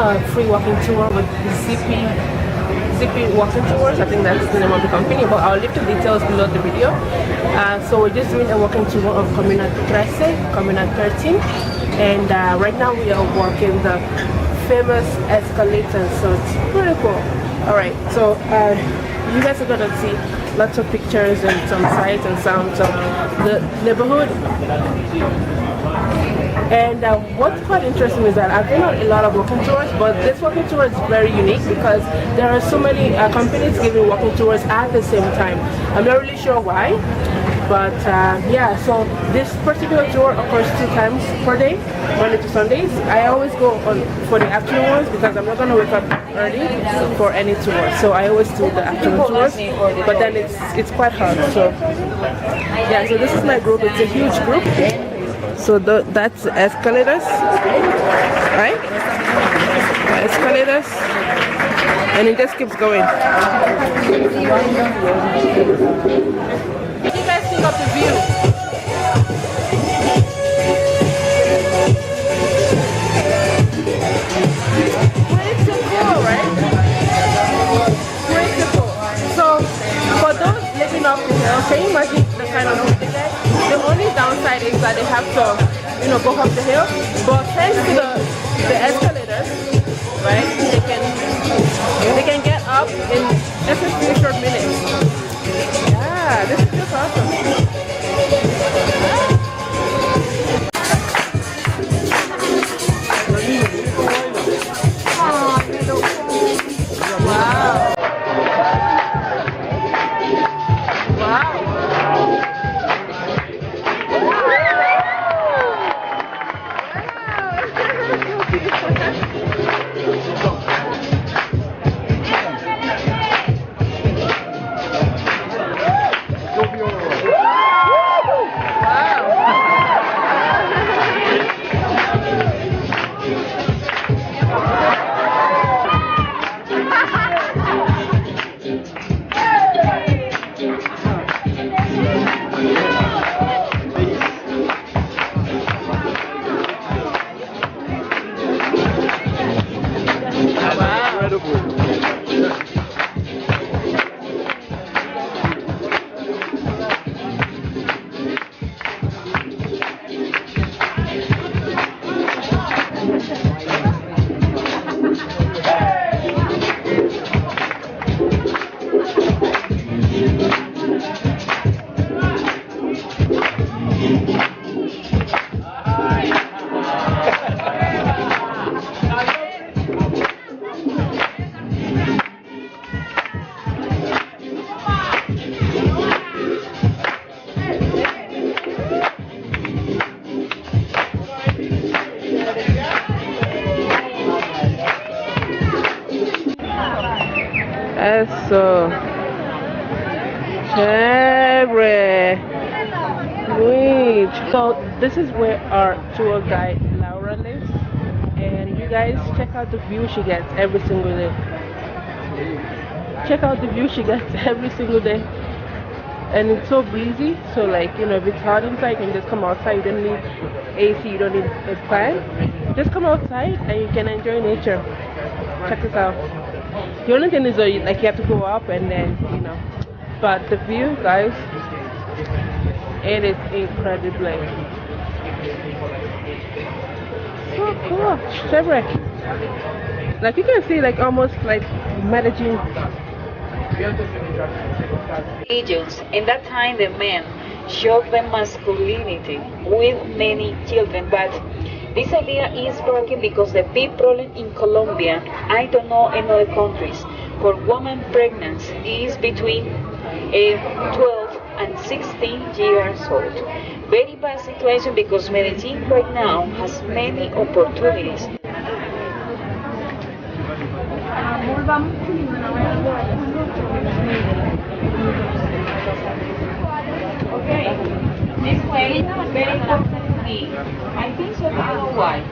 a free walking tour with Zippy Walking Tours. I think that's the name of the company, but I'll leave the details below the video. So we're just doing a walking tour of Communa 13, Communa 13, and right now we are walking the famous escalators, so it's pretty cool. Alright, so you guys are gonna see lots of pictures and some sights and sounds of the neighborhood. And what's quite interesting is that I've been on a lot of walking tours, but this walking tour is very unique because there are so many companies giving walking tours at the same time. I'm not really sure why, but yeah, so this particular tour occurs 2 times per day, Monday to Sundays. I always go on for the afternoon ones because I'm not going to wake up early for any tour, so I always do the afternoon tours, but then it's quite hard. So yeah, so this is my group. It's a huge group. So that's escalators, right? Escalators, and it just keeps going. What do you guys think of the view? Pretty cool, right? Pretty cool. So for those living up the hill, can you imagine the kind of view they get? The only downside is that they have to, go up the hill. But thanks to the escalators, right? They can get up in just a few short minutes. Yeah, this is just awesome. Wow. Eso. Chévere. Great. So this is where our tour guide Laura lives, and you guys check out the view she gets every single day. Check out the view she gets every single day. And it's so breezy, so if it's hot inside, you can just come outside. You don't need AC, you don't need a fan. Just come outside and you can enjoy nature. Check this out. The only thing is you have to go up and then, but the view, guys, it is incredibly so cool. Chévere. You can see almost like Medellin. Regions. In that time, the men showed their masculinity with many children, but this idea is broken because the big problem in Colombia, I don't know in other countries, for women pregnancy is between 12 and 16 years old. Very bad situation because Medellin right now has many opportunities. Okay, this way is very important to me. I think so, I don't know why.